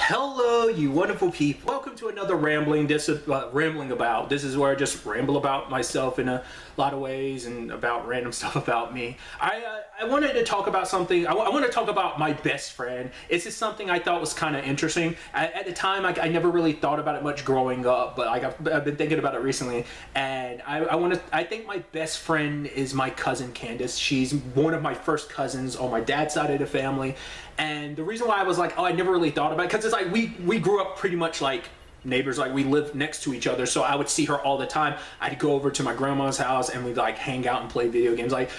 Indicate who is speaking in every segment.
Speaker 1: Hello, you wonderful people. Welcome to another rambling. This is This is where I just ramble about myself in a lot of ways and about random stuff about me. I wanted to talk about something. I want to talk about my best friend. It's just something I thought was kind of interesting. At the time, I never really thought about it much growing up, but like I've been thinking about it recently. And I think my best friend is my cousin Candace. She's one of my first cousins on my dad's side of the family. And the reason why I was like, oh, I never really thought about it, because it's like we grew up pretty much like neighbors, like we lived next to each other, so I would see her all the time. I'd go over to my grandma's house and we'd like hang out and play video games. Like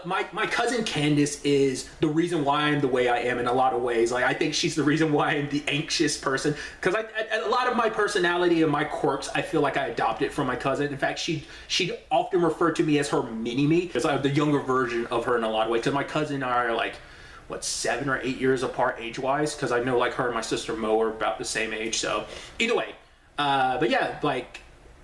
Speaker 1: my cousin Candace is the reason why I'm the way I am in a lot of ways. Like I think she's the reason why I'm the anxious person, because a lot of my personality and my quirks I feel like I adopted from my cousin. In fact, she'd often refer to me as her mini-me. It's like the younger version of her in a lot of ways, because my cousin and I are like, what, 7 or 8 years apart age-wise, because I know like her and my sister Mo are about the same age. So either way, but yeah, like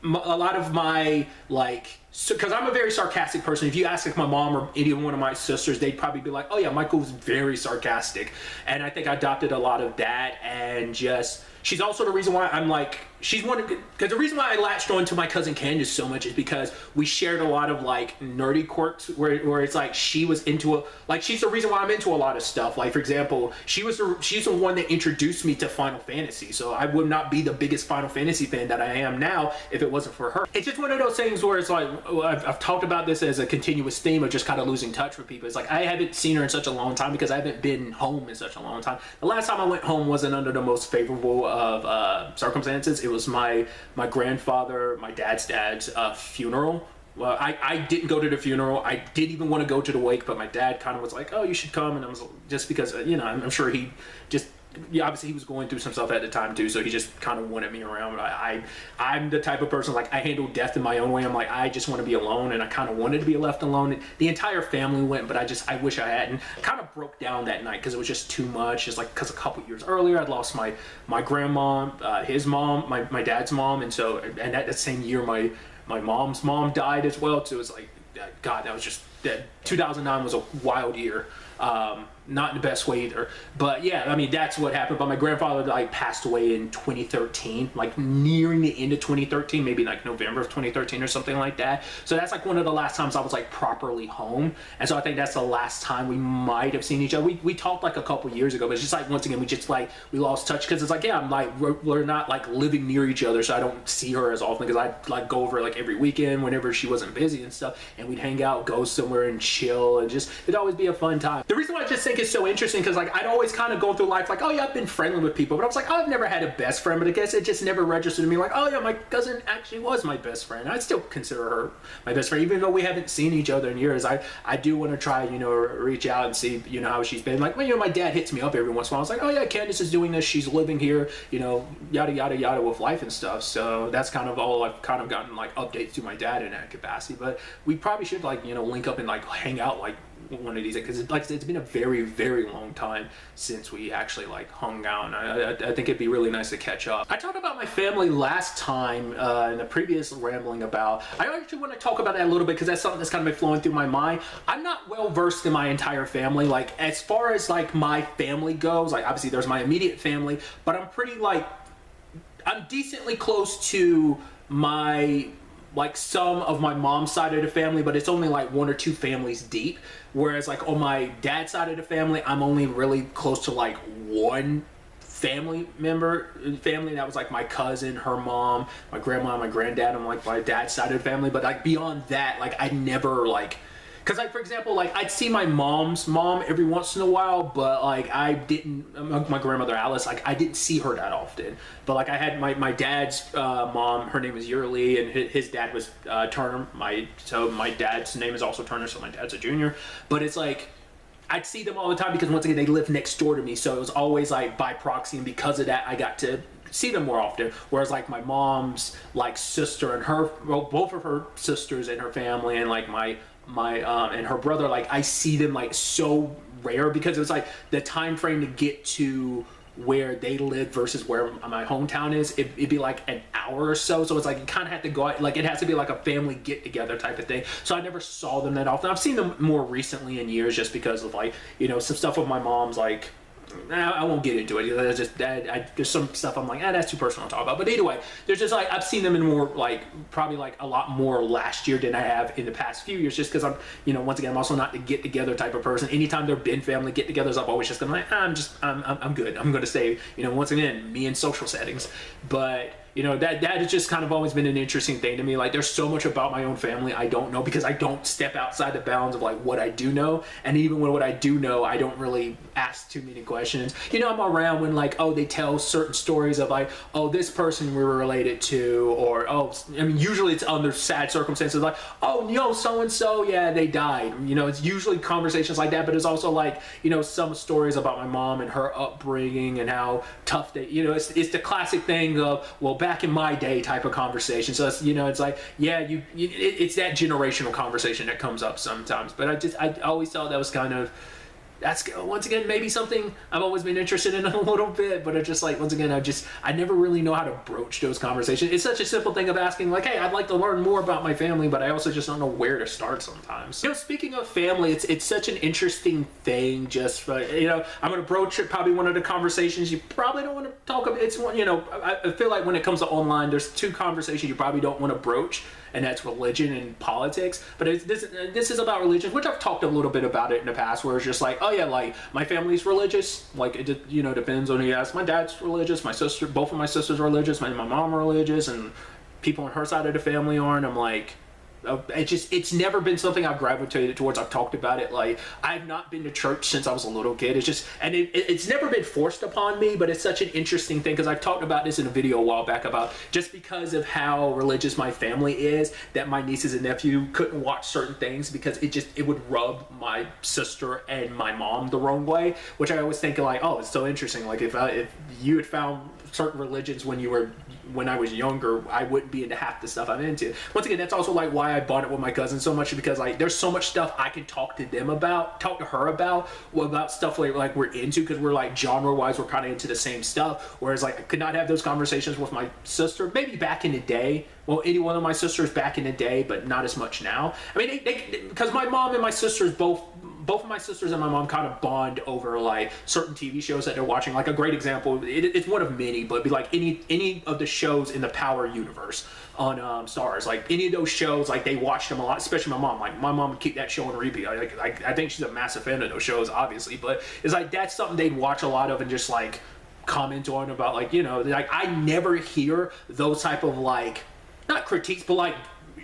Speaker 1: a lot of my because I'm a very sarcastic person. If you ask like my mom or any one of my sisters, they'd probably be like, oh yeah, Michael's very sarcastic. And I think I adopted a lot of that, and just she's also the reason why I'm like, she's one of, because the reason why I latched on to my cousin Candace so much is because we shared a lot of like nerdy quirks where it's like she was into she's the reason why I'm into a lot of stuff. Like for example, she's the one that introduced me to Final Fantasy. So I would not be the biggest Final Fantasy fan that I am now if it wasn't for her. It's just one of those things where it's like, I've talked about this as a continuous theme of just kind of losing touch with people. It's like I haven't seen her in such a long time because I haven't been home in such a long time. The last time I went home wasn't under the most favorable of circumstances. It was my grandfather, my dad's funeral. Well, I didn't go to the funeral. I didn't even want to go to the wake, but my dad kind of was like, oh, you should come. And I was just because, you know, I'm sure he just, yeah, obviously he was going through some stuff at the time too, so he just kind of wanted me around. I'm the type of person, like, I handle death in my own way. I'm like, I just want to be alone, and I kind of wanted to be left alone. The entire family went, but I wish I hadn't. I kind of broke down that night because it was just too much. It's like, because a couple years earlier I'd lost my grandma, his mom, my dad's mom, and that same year my mom's mom died as well. So it was like, God, that was just, that 2009 was a wild year. Not in the best way either, but yeah, I mean, that's what happened. But my grandfather like passed away in 2013, like nearing the end of 2013, maybe like November of 2013 or something like that. So that's like one of the last times I was like properly home, and so I think that's the last time we might have seen each other. We talked like a couple years ago, but it's just like, once again, we lost touch, because it's like, yeah, I'm like, we're not like living near each other, so I don't see her as often, because I'd like go over like every weekend whenever she wasn't busy and stuff, and we'd hang out, go somewhere and chill, and just, it'd always be a fun time. The reason why I just think it's so interesting, because like I'd always kind of go through life like, oh yeah, I've been friendly with people, but I was like, oh, I've never had a best friend. But I guess it just never registered to me like, oh yeah, my cousin actually was my best friend. I still consider her my best friend, even though we haven't seen each other in years. I do want to try, you know, reach out and see, you know, how she's been. Like, well, you know, my dad hits me up every once in a while. I was like, oh yeah, Candace is doing this, she's living here, you know, yada yada yada with life and stuff. So that's kind of all I've kind of gotten, like, updates to my dad in that capacity. But we probably should, like, you know, link up and like hang out like one of these, because it's been a very, very long time since we actually like hung out, and I think it'd be really nice to catch up. I talked about my family last time in the previous rambling about. I actually want to talk about that a little bit, because that's something that's kind of been flowing through my mind. I'm not well versed in my entire family. Like, as far as like my family goes, like obviously there's my immediate family, but I'm decently close to some of my mom's side of the family, but it's only like 1 or 2 families deep. Whereas like on my dad's side of the family, I'm only really close to like one family that was like my cousin, her mom, my grandma, my granddad, and like my dad's side of the family. But like beyond that, like I never like, because like, for example, like I'd see my mom's mom every once in a while, but like I didn't, my grandmother Alice, like I didn't see her that often. But like I had my dad's mom, her name is Yearly, and his dad was Turner. So my dad's name is also Turner, so my dad's a junior. But it's like, I'd see them all the time, because once again, they live next door to me. So it was always like by proxy, and because of that, I got to see them more often. Whereas like my mom's like sister and both of her sisters and her family, and like my and her brother, like I see them like so rare, because it was like the time frame to get to where they live versus where my hometown is, it'd be like an hour or so. So it's like you kind of have to go out, like it has to be like a family get together type of thing. So I never saw them that often. I've seen them more recently in years, just because of like, you know, some stuff with my mom's like I won't get into it. There's just there's some stuff I'm like, that's too personal to talk about. But either way, there's just like I've seen them in more like probably like a lot more last year than I have in the past few years. Just because I'm, you know, once again, I'm also not the get together type of person. Anytime there've been family get-togethers, I've always just been like, I'm good. I'm going to stay, you know, once again, me in social settings. But you know, that has just kind of always been an interesting thing to me. Like, there's so much about my own family I don't know because I don't step outside the bounds of like what I do know. And even when what I do know, I don't really ask too many questions. You know, I'm around when like, oh, they tell certain stories of like, oh, this person we were related to, or oh, I mean, usually it's under sad circumstances like, oh, you know, so-and-so, yeah, they died. You know, it's usually conversations like that, but it's also like, you know, some stories about my mom and her upbringing and how tough they, you know, it's the classic thing of, well, back in my day type of conversation. So it's, you know, it's like, yeah, it's that generational conversation that comes up sometimes. But I always thought that was kind of, that's once again maybe something I've always been interested in a little bit, but it's just like, once again, I never really know how to broach those conversations. It's such a simple thing of asking like, hey, I'd like to learn more about my family, but I also just don't know where to start sometimes. You know, speaking of family, it's such an interesting thing. Just for, you know, I'm gonna broach it, probably one of the conversations you probably don't want to talk about. It's one, you know, I feel like when it comes to online, there's two conversations you probably don't want to broach, and that's religion and politics. But this is about religion, which I've talked a little bit about it in the past, where it's just like, oh yeah, like my family's religious. Like it, you know, depends on who you ask. My dad's religious. My sister, both of my sisters are religious. My mom are religious, and people on her side of the family aren't. I'm like, it's never been something I've gravitated towards. I've talked about it. Like, I've not been to church since I was a little kid. It's just, and it's never been forced upon me, but it's such an interesting thing because I've talked about this in a video a while back about just because of how religious my family is, that my nieces and nephew couldn't watch certain things because it would rub my sister and my mom the wrong way, which I always think like, oh, it's so interesting. Like if you had found certain religions when I was younger, I wouldn't be into half the stuff I'm into. Once again, that's also like why I bought it with my cousin so much, because like there's so much stuff I can talk to her about stuff like we're into, because we're like genre wise we're kind of into the same stuff, whereas like I could not have those conversations with my sister maybe back in the day. Well, any one of my sisters back in the day, but not as much now. I mean, because my mom and my sisters both of my sisters and my mom kind of bond over like certain TV shows that they're watching. Like a great example, it's one of many, but it'd be like any of the shows in the Power universe on Starz. Like any of those shows, like they watched them a lot, especially my mom. Like my mom would keep that show on repeat. I think she's a massive fan of those shows, obviously, but it's like that's something they'd watch a lot of and just like comment on about, like, you know, like I never hear those type of like, not critiques, but like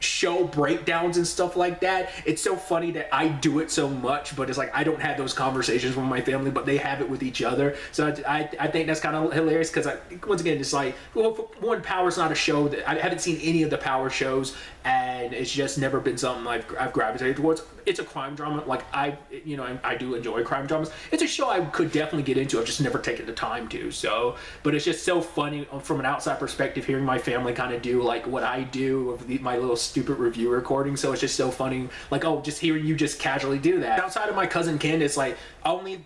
Speaker 1: show breakdowns and stuff like that. It's so funny that I do it so much, but it's like I don't have those conversations with my family, but they have it with each other. So I think that's kind of hilarious, because once again, it's like, well, one, Power's not a show that I haven't seen any of the Power shows, and it's just never been something I've gravitated towards. It's a crime drama. Like I do enjoy crime dramas. It's a show I could definitely get into. I've just never taken the time to. So, but it's just so funny from an outside perspective, hearing my family kind of do like what I do with my little stupid review recording. So it's just so funny, like, oh, just hearing you just casually do that. Outside of my cousin Candace, like only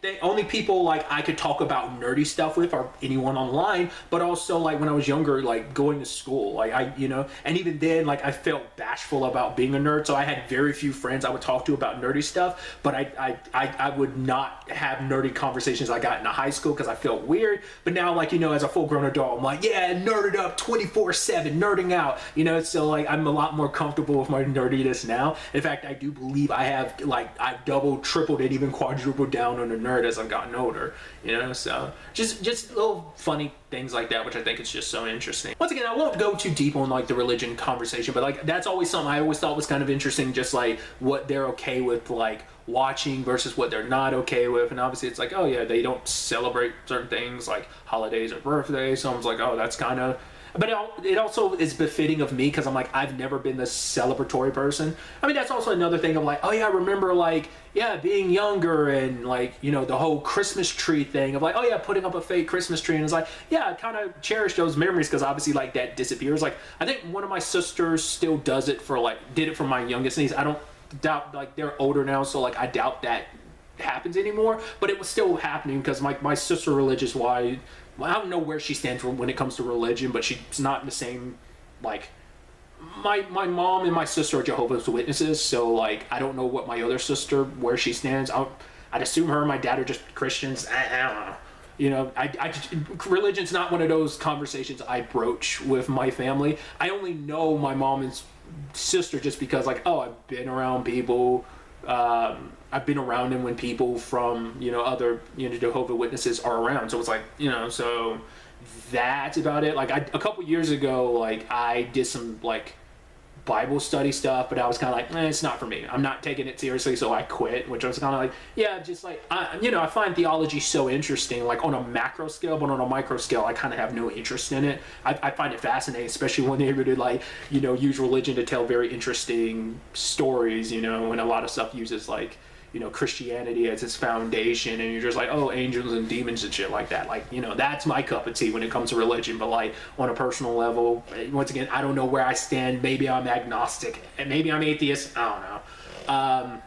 Speaker 1: people like I could talk about nerdy stuff with are anyone online, but also like when I was younger, like going to school, like and even then, like I felt bashful about being a nerd, so I had very few friends I would talk to about nerdy stuff, but I would not have nerdy conversations I got into high school because I felt weird. But now, like, as a full-grown adult, I'm like, yeah, nerded up 24/7, nerding out, so like I'm a lot more comfortable with my nerdiness now. In fact, I do believe I've doubled, tripled, and even quadrupled down on the nerd as I've gotten older, so just little funny things like that, which I think is just so interesting. Once again, I won't go too deep on like the religion conversation, but like that's always something I always thought was kind of interesting, just like what they're okay with like watching versus what they're not okay with. And obviously it's like, oh yeah, they don't celebrate certain things like holidays or birthdays, so I was like, oh, that's kind of, but it also is befitting of me, because I'm like, I've never been this celebratory person. I mean, that's also another thing of like, oh yeah, I remember like, yeah, being younger and like, the whole Christmas tree thing of like, oh yeah, putting up a fake Christmas tree. And it's like, yeah, I kind of cherish those memories, because obviously like that disappears. Like I think one of my sisters still did it for my youngest niece. I don't doubt, like they're older now, so like I doubt that happens anymore, but it was still happening because my sister, religious wise, well, I don't know where she stands when it comes to religion, but she's not in the same, like, my mom and my sister are Jehovah's Witnesses, so like I don't know what my other sister, where she stands. I'd assume her and my dad are just Christians. I don't know. You know, religion's not one of those conversations I broach with my family. I only know my mom and sister just because, like, oh, I've been around people. I've been around them when people from, you know, other, you know, Jehovah's Witnesses are around. So it's like, you know, so that's about it. Like, a couple years ago, like, I did some, like, Bible study stuff, but I was kind of like, it's not for me. I'm not taking it seriously, so I quit, which I was kind of like, yeah, just like, you know, I find theology so interesting, like on a macro scale, but on a micro scale, I kind of have no interest in it. I find it fascinating, especially when they're able to, like, you know, use religion to tell very interesting stories, you know, and a lot of stuff uses, like, you know, Christianity as its foundation, and you're just like, oh, angels and demons and shit like that. Like, you know, that's my cup of tea when it comes to religion. But like on a personal level, once again, I don't know where I stand. Maybe I'm agnostic, and maybe I'm atheist. I don't know.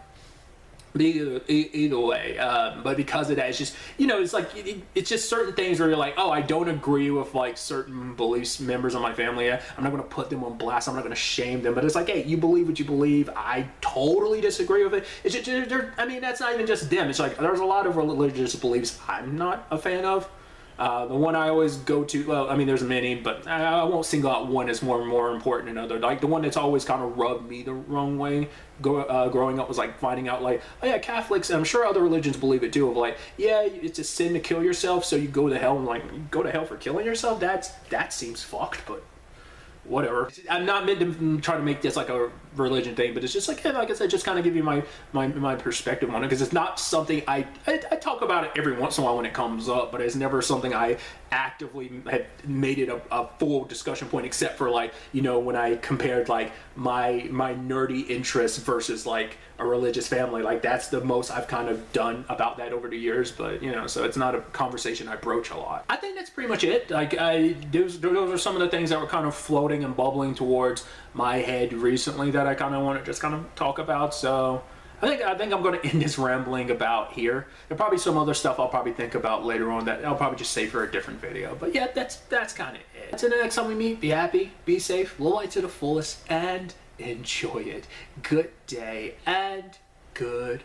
Speaker 1: Either way, but because of that, it's just, you know, it's like, it's just certain things where you're like, oh, I don't agree with like certain beliefs members of my family. I'm not going to put them on blast. I'm not going to shame them, but it's like, hey, you believe what you believe. I totally disagree with it. It's just, I mean, that's not even just them. It's like, there's a lot of religious beliefs I'm not a fan of. The one I always go to, well, I mean, there's many, but I won't single out one as more important than other. Like the one that's always kind of rubbed me the wrong way growing up was like finding out like, oh yeah, Catholics, and I'm sure other religions believe it too, of like, yeah, it's a sin to kill yourself, so you go to hell, and like, you go to hell for killing yourself? That seems fucked, but whatever. I'm not meant to try to make this like a religion thing, but it's just like, yeah, like I said, just kind of give you my perspective on it, because it's not something I talk about it every once in a while when it comes up, but it's never something I actively had made it a full discussion point, except for like, you know, when I compared like my nerdy interests versus like a religious family. Like that's the most I've kind of done about that over the years, but you know, so it's not a conversation I broach a lot. I think that's pretty much it. Like those are some of the things that were kind of floating and bubbling towards my head recently that I kind of want to just kind of talk about. So I think I'm going to end this rambling about here. There'll probably some other stuff I'll probably think about later on that I'll probably just save for a different video. But yeah, that's kind of it. Until the next time we meet, be happy, be safe, live life to the fullest, and enjoy it. Good day and good